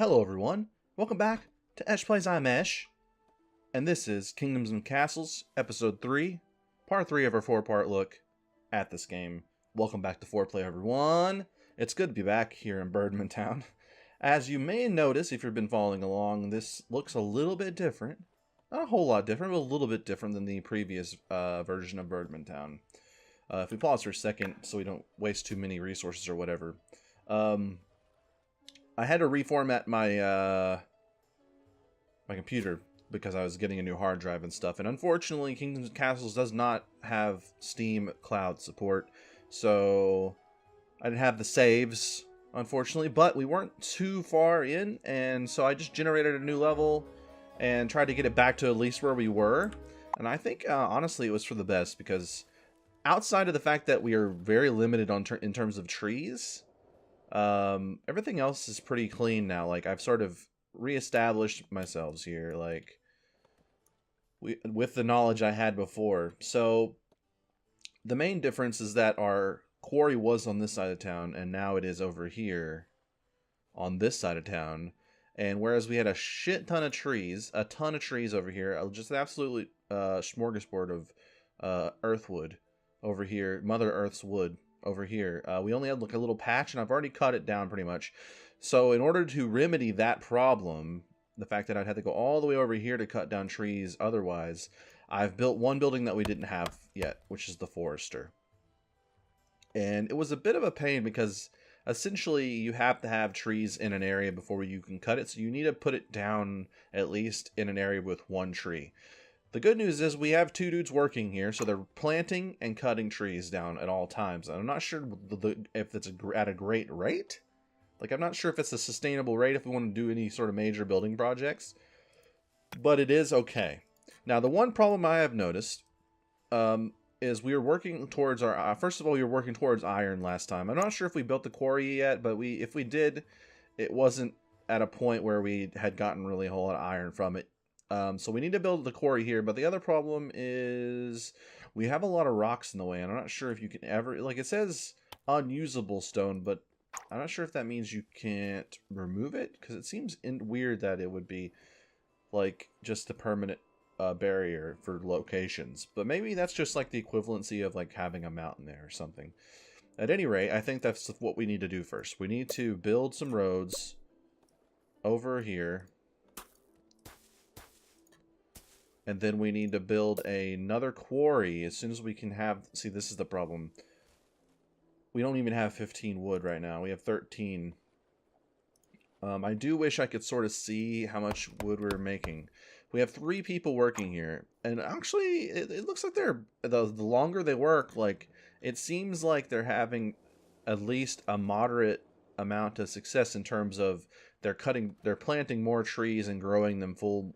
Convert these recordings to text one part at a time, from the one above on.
Hello everyone, welcome back to EchPlays I'm Esh, and this is Kingdoms and Castles, Episode 3, Part 3 of our 4-part look at this game. Welcome back to 4Play everyone. It's good to be back here in Birdmentown. As you may notice if you've been following along, this looks a little bit different. Not a whole lot different, but a little bit different than the previous version of Birdmentown. If we pause for a second so we don't waste too many resources or whatever. I had to reformat my my computer because I was getting a new hard drive and stuff, and unfortunately Kingdoms and Castles does not have Steam Cloud support, so I didn't have the saves, unfortunately, but we weren't too far in, and so I just generated a new level and tried to get it back to at least where we were, and I think honestly it was for the best, because outside of the fact that we are very limited in terms of trees, everything else is pretty clean now. Like, I've sort of reestablished myself here, like, with the knowledge I had before. So the main difference is that our quarry was on this side of town, and now it is over here on this side of town. And whereas we had a shit ton of trees, over here, just an absolutely smorgasbord of earthwood over here, Mother Earth's wood over here. We only had like a little patch, and I've already cut it down pretty much. So in order to remedy that problem, the fact that I'd have to go all the way over here to cut down trees otherwise, I've built one building that we didn't have yet, which is the forester. And it was a bit of a pain because essentially you have to have trees in an area before you can cut it, so you need to put it down at least in an area with one tree. The good news is we have two dudes working here, so they're planting and cutting trees down at all times. I'm not sure if it's at a great rate. Like, I'm not sure if it's a sustainable rate if we want to do any sort of major building projects. But it is okay. Now, the one problem I have noticed is we were working towards our... first of all, we were working towards iron last time. I'm not sure if we built the quarry yet, but if we did, it wasn't at a point where we had gotten really a whole lot of iron from it. So we need to build the quarry here, but the other problem is we have a lot of rocks in the way, and I'm not sure if you can ever... Like, it says unusable stone, but I'm not sure if that means you can't remove it, because it seems weird that it would be, like, just a permanent barrier for locations. But maybe that's just, like, the equivalency of, like, having a mountain there or something. At any rate, I think that's what we need to do first. We need to build some roads over here. And then we need to build another quarry as soon as we can have... See, this is the problem. We don't even have 15 wood right now. We have 13. I do wish I could sort of see how much wood we're making. We have 3 people working here. And actually, it looks like they're... The longer they work, like, it seems like they're having at least a moderate amount of success in terms of they're planting more trees and growing them full...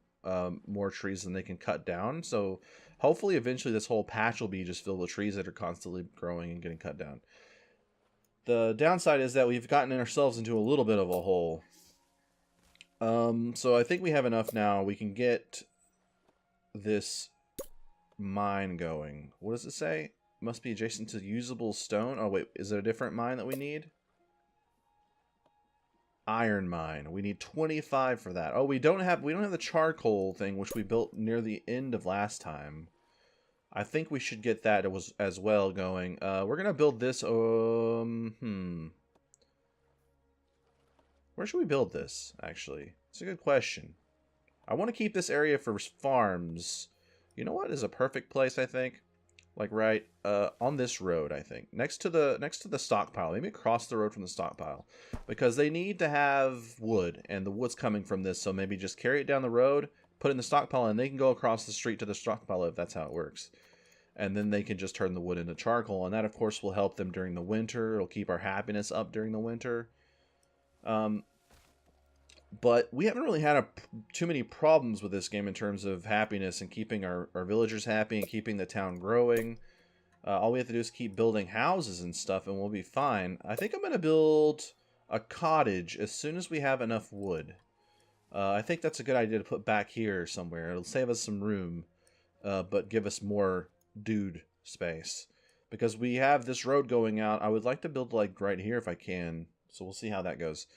more trees than they can cut down. So hopefully eventually this whole patch will be just filled with trees that are constantly growing and getting cut down. The downside is that we've gotten ourselves into a little bit of a hole. So I think we have enough now. We can get this mine going. What does it say? Must be adjacent to usable stone. Oh wait, is it a different mine that we need? Iron mine. We need 25 for that. Oh, we don't have the charcoal thing, which we built near the end of last time. I think we should get that as well going. We're gonna build this. Where should we build this? Actually, it's a good question. I want to keep this area for farms. You know what is a perfect place? I think, like right on this road. I think next to the stockpile. Maybe across the road from the stockpile, because they need to have wood, and the wood's coming from this. So maybe just carry it down the road, put it in the stockpile, and they can go across the street to the stockpile if that's how it works. And then they can just turn the wood into charcoal, and that of course will help them during the winter. It'll keep our happiness up during the winter. But we haven't really had too many problems with this game in terms of happiness and keeping our villagers happy and keeping the town growing. All we have to do is keep building houses and stuff, and we'll be fine. I think I'm going to build a cottage as soon as we have enough wood. I think that's a good idea to put back here somewhere. It'll save us some room, but give us more dude space. Because we have this road going out, I would like to build, like, right here if I can. So we'll see how that goes.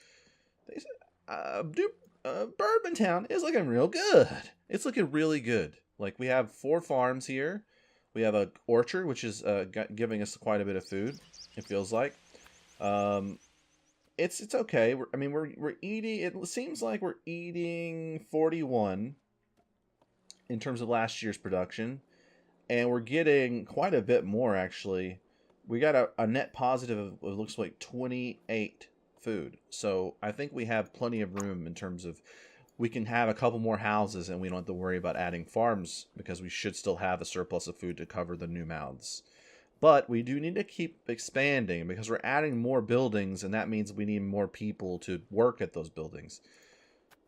Birdmentown is looking real good. It's looking really good. Like, we have 4 farms here. We have a orchard, which is giving us quite a bit of food. It feels like. It's okay. We're eating. It seems like we're eating 41 in terms of last year's production, and we're getting quite a bit more actually. We got a net positive of it looks like 28 food. So I think we have plenty of room in terms of we can have a couple more houses and we don't have to worry about adding farms because we should still have a surplus of food to cover the new mouths. But we do need to keep expanding because we're adding more buildings, and that means we need more people to work at those buildings.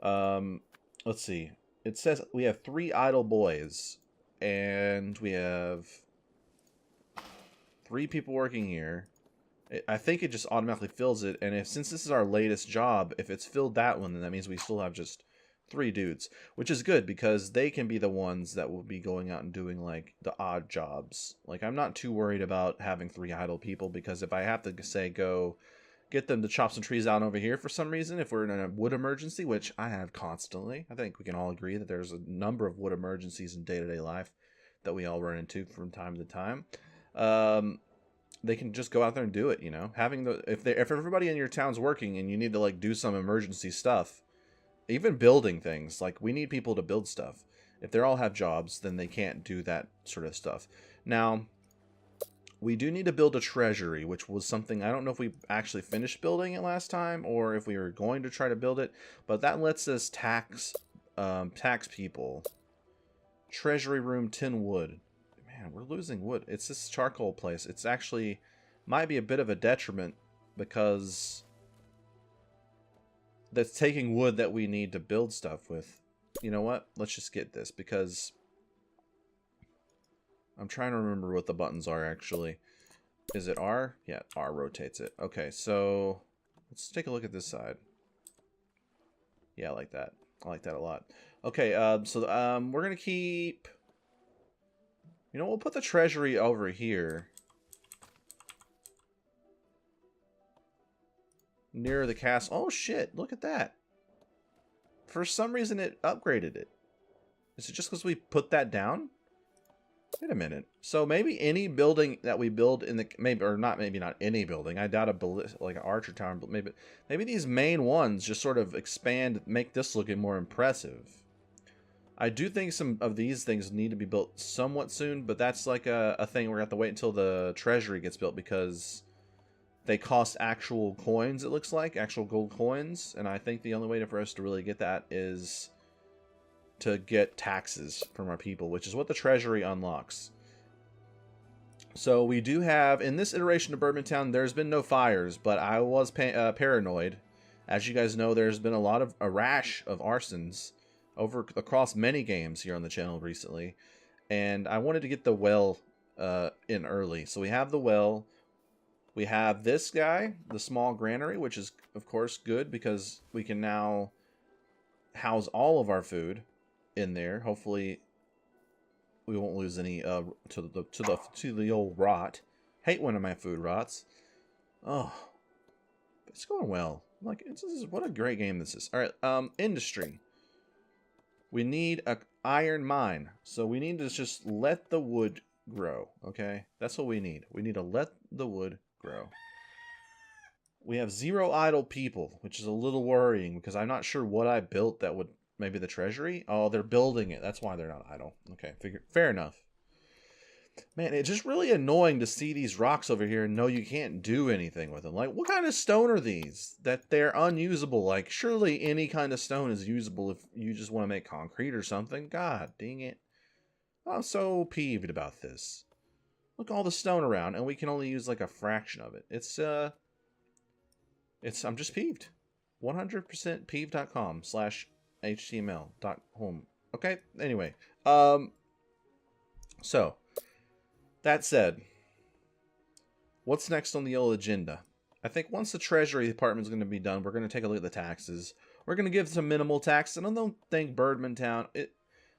Let's see. It says we have 3 idle boys, and we have 3 people working here. I think it just automatically fills it, and since this is our latest job, if it's filled that one, then that means we still have just 3 dudes, which is good because they can be the ones that will be going out and doing like the odd jobs. Like, I'm not too worried about having 3 idle people, because if I have to say go get them to chop some trees down over here for some reason, if we're in a wood emergency, which I have constantly, I think we can all agree that there's a number of wood emergencies in day-to-day life that we all run into from time to time. They can just go out there and do it, you know. Having the if everybody in your town's working and you need to like do some emergency stuff, even building things, like we need people to build stuff. If they all have jobs, then they can't do that sort of stuff. Now, we do need to build a treasury, which was something, I don't know if we actually finished building it last time or if we were going to try to build it, but that lets us tax people. Treasury room, 10 wood. Man, we're losing wood. It's this charcoal place. It's actually might be a bit of a detriment because that's taking wood that we need to build stuff with. You know what? Let's just get this, because I'm trying to remember what the buttons are actually. Is it R? Yeah, R rotates it. Okay, so let's take a look at this side. Yeah, I like that. I like that a lot. Okay, we're gonna keep... You know, we'll put the treasury over here. Near the castle. Oh shit, look at that. For some reason it upgraded it. Is it just because we put that down? Wait a minute. So maybe any building that we build in the... maybe not any building. I doubt like an archer tower, but maybe these main ones just sort of expand, make this looking more impressive. I do think some of these things need to be built somewhat soon, but that's like a thing we're going to have to wait until the treasury gets built, because they cost actual coins, it looks like. Actual gold coins. And I think the only way for us to really get that is to get taxes from our people, which is what the treasury unlocks. So we do have, in this iteration of Birdmentown, there's been no fires, but I was paranoid. As you guys know, there's been a rash of arsons across many games here on the channel recently, and I wanted to get the well in early. So we have the well, we have this guy, the small granary, which is of course good because we can now house all of our food in there. Hopefully we won't lose any to the old rot. Hate when my food rots. Oh, it's going well. Like, what a great game this is. All right, industry. We need an iron mine. So we need to just let the wood grow, okay? That's what we need. We need to let the wood grow. We have 0 idle people, which is a little worrying because I'm not sure what I built that would... Maybe the treasury? Oh, they're building it. That's why they're not idle. Okay, fair enough. Man, it's just really annoying to see these rocks over here and know you can't do anything with them. Like, what kind of stone are these? That they're unusable. Like, surely any kind of stone is usable if you just want to make concrete or something. God dang it. I'm so peeved about this. Look, all the stone around, and we can only use like a fraction of it. I'm just peeved. 100% peeved.com/html.home. Okay, anyway. So, that said, what's next on the old agenda? I think once the Treasury Department is going to be done, we're going to take a look at the taxes. We're going to give some minimal tax, and I don't think Birdmentown...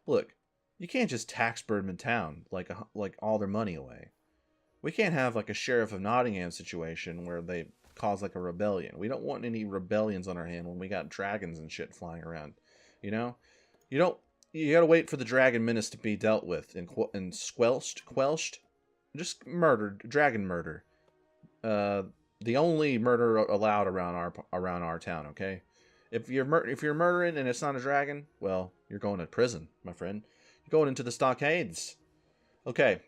Look, you can't just tax Birdmentown like all their money away. We can't have like a Sheriff of Nottingham situation where they cause like a rebellion. We don't want any rebellions on our hand when we got dragons and shit flying around. You know? You don't. You gotta wait for the dragon menace to be dealt with and quelched. Just murdered. Dragon murder. The only murder allowed around our town. Okay, if you're murdering and it's not a dragon, well, you're going to prison, my friend. You're going into the stockades. Okay,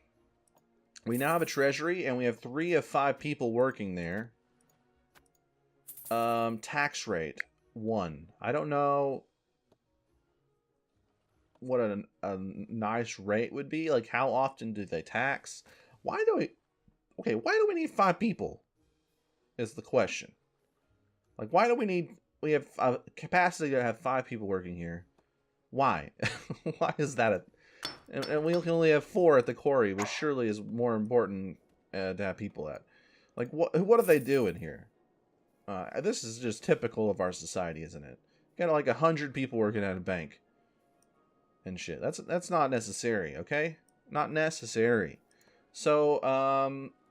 we now have a treasury and we have 3 of 5 people working there. Tax rate 1. I don't know what a nice rate would be. Like, how often do they tax? Why do we need 5 people? Is the question. Like, why do we have a capacity to have 5 people working here? Why? Why is that and we can only have 4 at the quarry, which surely is more important to have people at. Like, what are they doing here? This is just typical of our society, isn't it? Got like 100 people working at a bank and shit. That's not necessary, okay? Not necessary. So,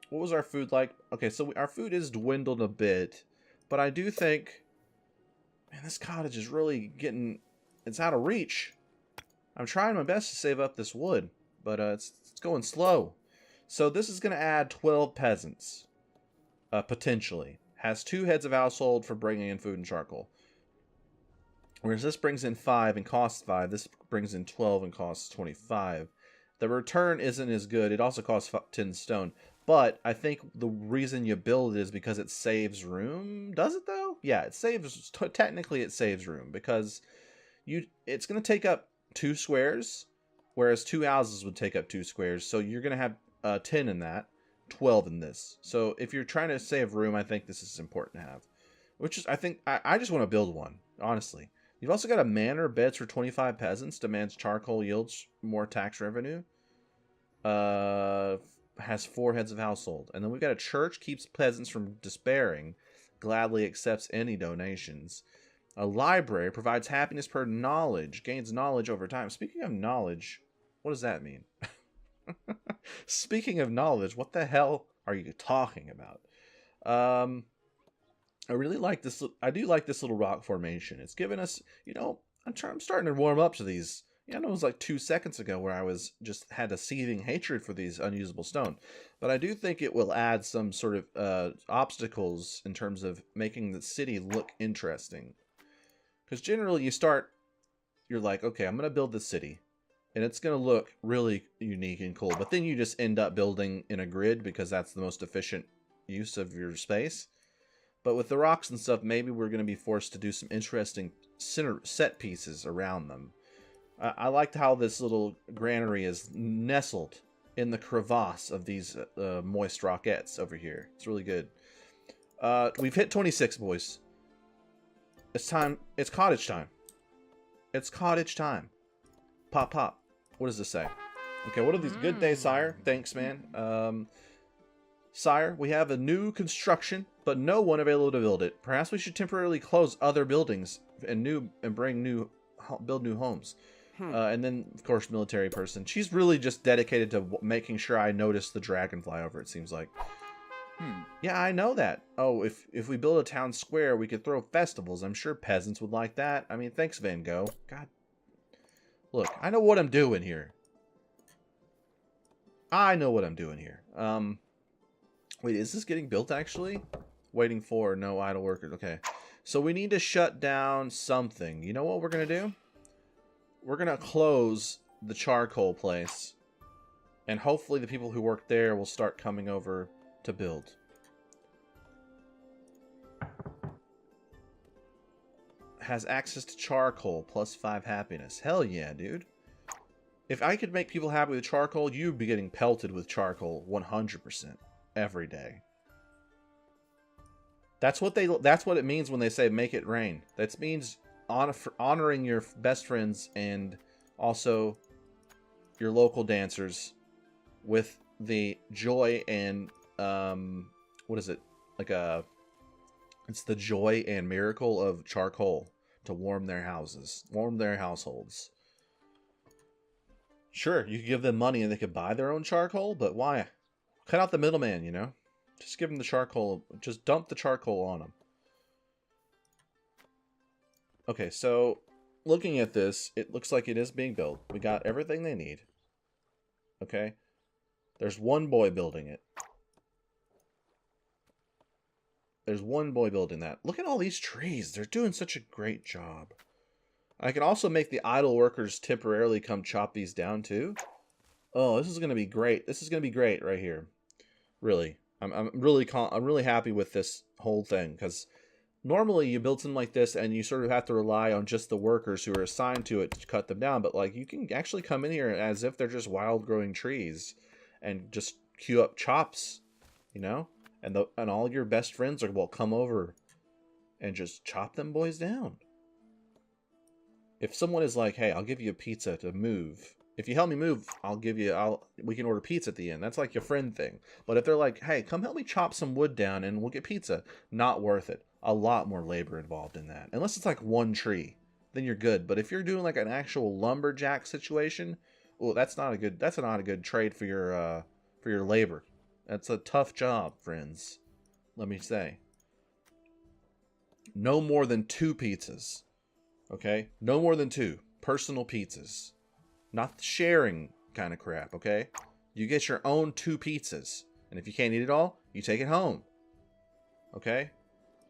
what was our food like? Okay, so our food is dwindled a bit, but I do think, man, this cottage is really it's out of reach. I'm trying my best to save up this wood, but it's going slow. So this is going to add 12 peasants, potentially. Has 2 heads of household for bringing in food and charcoal. Whereas this brings in 5 and costs 5, this brings in 12 and costs 25. The return isn't as good. It also costs 10 stone. But I think the reason you build it is because it saves room. Does it though? Yeah, it saves. Technically, it saves room because it's going to take up 2 squares, whereas 2 houses would take up 2 squares. So you're going to have 10 in that, 12 in this. So if you're trying to save room, I think this is important to have. Which is, I think, I just want to build one, honestly. You've also got a manor, beds for 25 peasants, demands charcoal, yields more tax revenue. Has 4 heads of household. And then we've got a church, keeps peasants from despairing, gladly accepts any donations. A library provides happiness per knowledge, gains knowledge over time. Speaking of knowledge, what does that mean? Speaking of knowledge, what the hell are you talking about? I really like this. I do like this little rock formation. It's given us, I'm starting to warm up to these. Yeah, I know it was like 2 seconds ago where I was just had a seething hatred for these unusable stone. But I do think it will add some sort of obstacles in terms of making the city look interesting. Because generally you're like, okay, I'm going to build this city. And it's going to look really unique and cool. But then you just end up building in a grid because that's the most efficient use of your space. But with the rocks and stuff, maybe we're going to be forced to do some interesting set pieces around them. I liked how this little granary is nestled in the crevasse of these moist rockettes over here. It's really good. We've hit 26, boys. It's time. It's cottage time. It's cottage time. Pop, pop. What does this say? Okay, what are these? Good day, sire. Thanks, man. Sire, we have a new construction, but no one available to build it. Perhaps we should temporarily close other buildings and build new homes. And then, of course, military person. She's really just dedicated to making sure I notice the dragon fly over, it seems like. Yeah, I know that. Oh, if we build a town square, we could throw festivals. I'm sure peasants would like that. I mean, thanks, Van Gogh. God. Look, I know what I'm doing here. Wait, is this getting built, actually? Waiting for no idle workers. Okay. So we need to shut down something. You know what we're going to do? We're going to close the charcoal place. And hopefully the people who work there will start coming over to build. Has access to charcoal, plus 5 happiness. Hell yeah, dude. If I could make people happy with charcoal, you'd be getting pelted with charcoal 100% every day. That's what it means when they say make it rain. That means honoring your best friends and also your local dancers with the joy and what is it? It's the joy and miracle of charcoal to warm their houses, warm their households. Sure, you could give them money and they could buy their own charcoal, but why? Cut out the middleman, you know? Just give him the charcoal. Just dump the charcoal on him. Okay, so looking at this, it looks like it is being built. We got everything they need. Okay? There's one boy building it. There's one boy building that. Look at all these trees. They're doing such a great job. I can also make the idle workers temporarily come chop these down too. Oh, this is going to be great. This is going to be great right here. Really. I'm really happy with this whole thing, because normally you build something like this and you sort of have to rely on just the workers who are assigned to it to cut them down, but like you can actually come in here as if they're just wild growing trees and just queue up chops, you know? And all your best friends will come over and just chop them boys down. If someone is like, "Hey, I'll give you a pizza to move. If you help me move, we can order pizza at the end." That's like your friend thing. But if they're like, "Hey, come help me chop some wood down and we'll get pizza," not worth it. A lot more labor involved in that. Unless it's like one tree, then you're good. But if you're doing like an actual lumberjack situation, well, that's not a good trade for your labor. That's a tough job, friends. Let me say. No more than 2 pizzas. Okay? No more than 2 personal pizzas. Not the sharing kind of crap, okay? You get your own 2 pizzas. And if you can't eat it all, you take it home. Okay?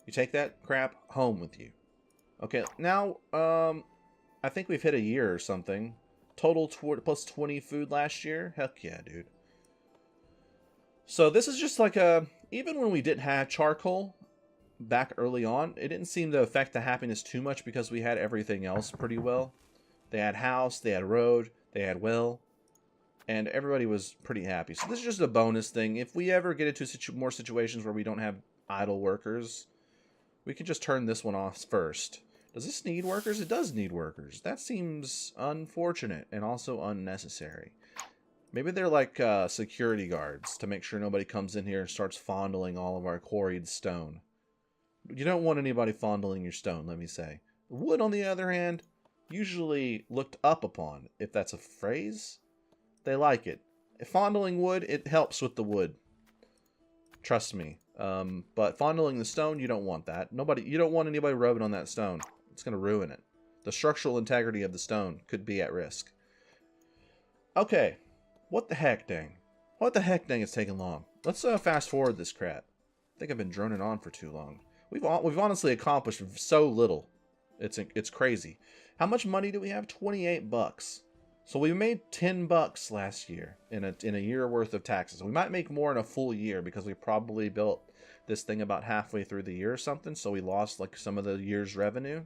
You take that crap home with you. Okay, now, I think we've hit a year or something. Total plus 20 food last year? Heck yeah, dude. So this is just like even when we didn't have charcoal back early on, it didn't seem to affect the happiness too much because we had everything else pretty well. They had house, they had road, they had well, and everybody was pretty happy. So this is just a bonus thing. If we ever get into more situations where we don't have idle workers, we can just turn this one off first. Does this need workers? It does need workers. That seems unfortunate and also unnecessary. Maybe they're like security guards to make sure nobody comes in here and starts fondling all of our quarried stone. You don't want anybody fondling your stone, let me say. Wood, on the other hand, usually looked up upon, if that's a phrase. They like it. If fondling wood, it helps with the wood. Trust me. But fondling the stone, you don't want that. You don't want anybody rubbing on that stone. It's going to ruin it. The structural integrity of the stone could be at risk. Okay. What the heck, dang? What the heck, dang, it's taking long? Let's fast forward this crap. I think I've been droning on for too long. We've honestly accomplished so little. It's crazy. How much money do we have? 28 bucks. So we made 10 bucks last year in a year worth of taxes. We might make more in a full year because we probably built this thing about halfway through the year or something. So we lost like some of the year's revenue.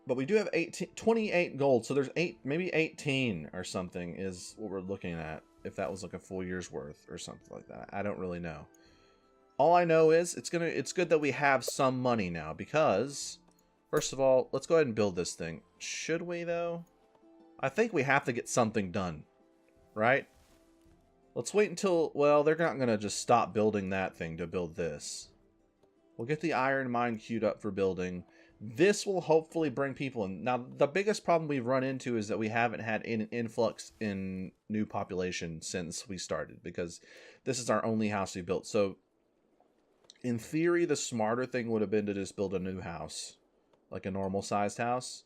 But we do have 28 gold, so there's maybe 18 or something is what we're looking at. If that was like a full year's worth or something like that, I don't really know. All I know is it's good that we have some money now, because first of all, let's go ahead and build this thing. Should we though? I think we have to get something done, right? Let's wait until, well, they're not gonna just stop building that thing to build this. We'll get the iron mine queued up for building. This will hopefully bring people in. Now, the biggest problem we've run into is that we haven't had an influx in new population since we started, because this is our only house we built. So, in theory, the smarter thing would have been to just build a new house, like a normal sized house.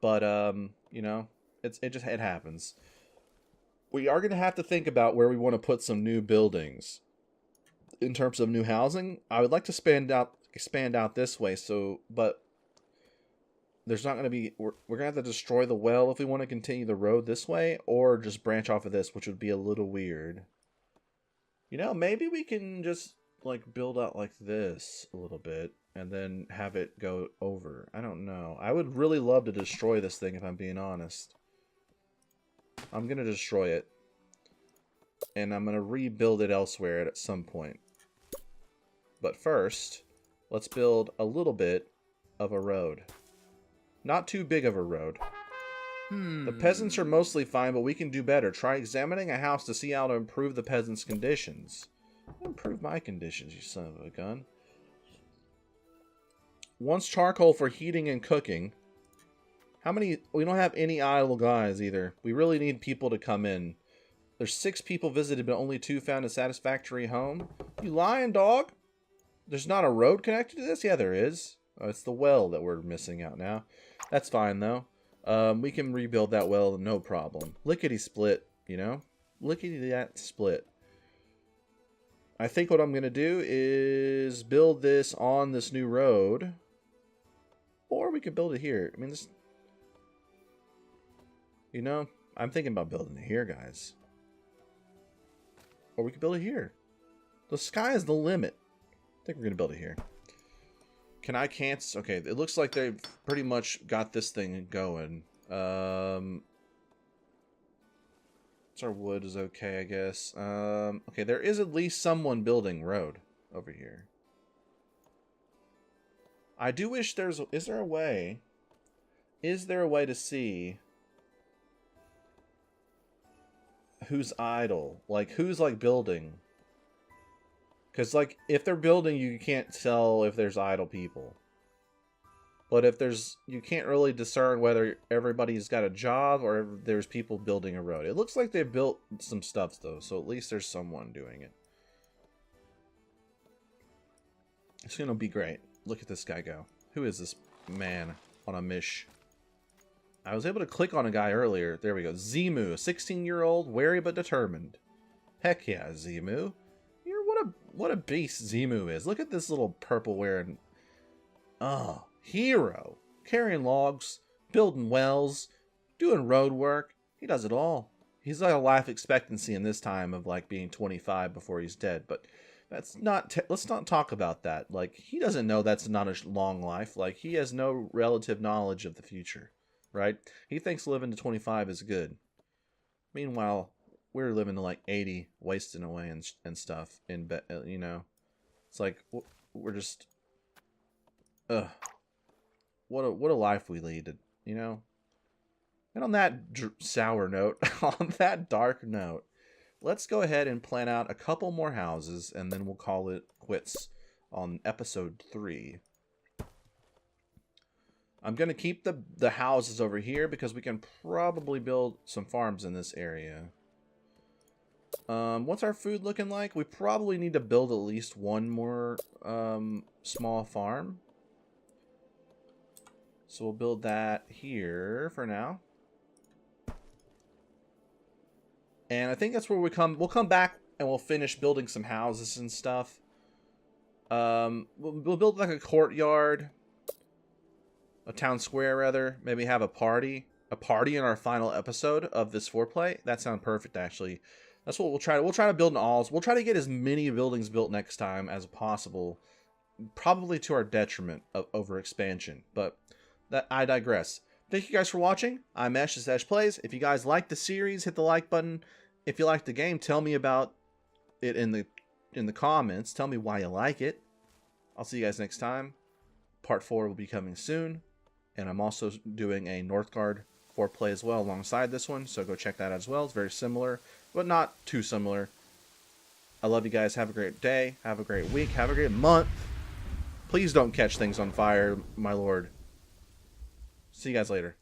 But, you know, it happens. We are going to have to think about where we want to put some new buildings. In terms of new housing, I would like to expand out this way, but there's not going to be, we're going to have to destroy the well if we want to continue the road this way, or just branch off of this, which would be a little weird. You know, maybe we can just like build out like this a little bit and then have it go over. I don't know. I would really love to destroy this thing, if I'm being honest. I'm going to destroy it, and I'm going to rebuild it elsewhere at some point. But first, let's build a little bit of a road. Not too big of a road. The peasants are mostly fine, but we can do better. Try examining a house to see how to improve the peasants' conditions. Improve my conditions, you son of a gun. Once charcoal for heating and cooking. How many? We don't have any idle guys either. We really need people to come in. There's 6 people visited, but only 2 found a satisfactory home. You lying, dog? There's not a road connected to this? Yeah, there is. Oh, it's the well that we're missing out now. That's fine, though. We can rebuild that well, no problem. Lickety-split, you know? Lickety-that-split. I think what I'm going to do is build this on this new road. Or we could build it here. I mean, this... You know, I'm thinking about building it here, guys. Or we could build it here. The sky is the limit. I think we're going to build it here. Can I cancel? Okay, it looks like they've pretty much got this thing going. Our wood is okay, I guess. Okay, there is at least someone building road over here. I do wish there's... Is there a way? Is there a way to see who's idle? Like, who's, like, building? Because, like, if they're building, you can't tell if there's idle people. But if there's... You can't really discern whether everybody's got a job or if there's people building a road. It looks like they've built some stuff, though. So at least there's someone doing it. It's going to be great. Look at this guy go. Who is this man on a mish? I was able to click on a guy earlier. There we go. Zemu, a 16-year-old, wary but determined. Heck yeah, Zemu. What a beast Zemu is. Look at this little purple wearing... Oh, hero. Carrying logs, building wells, doing road work. He does it all. He's like a life expectancy in this time of like being 25 before he's dead. But that's not... let's not talk about that. Like, he doesn't know that's not a long life. Like, he has no relative knowledge of the future. Right? He thinks living to 25 is good. Meanwhile... We're living to like 80, wasting away and stuff. You know, it's like we're just, what a life we lead. You know, and on that sour note, on that dark note, let's go ahead and plan out a couple more houses, and then we'll call it quits on episode 3. I'm gonna keep the houses over here because we can probably build some farms in this area. What's our food looking like? We probably need to build at least one more small farm. So we'll build that here for now. And I think that's where we'll come back and we'll finish building some houses and stuff. We'll build like a courtyard. A town square, rather. Maybe have a party. A party in our final episode of this foreplay. That sounds perfect, actually. That's what we'll try. We'll try to build an alls. We'll try to get as many buildings built next time as possible. Probably to our detriment of over expansion. But that I digress. Thank you guys for watching. I'm Esh, this is EchPlays. If you guys like the series, hit the like button. If you like the game, tell me about it in the comments. Tell me why you like it. I'll see you guys next time. Part 4 will be coming soon. And I'm also doing a Northgard foreplay as well alongside this one. So go check that out as well. It's very similar, but not too similar. I love you guys. Have a great day. Have a great week. Have a great month. Please don't catch things on fire, my lord. See you guys later.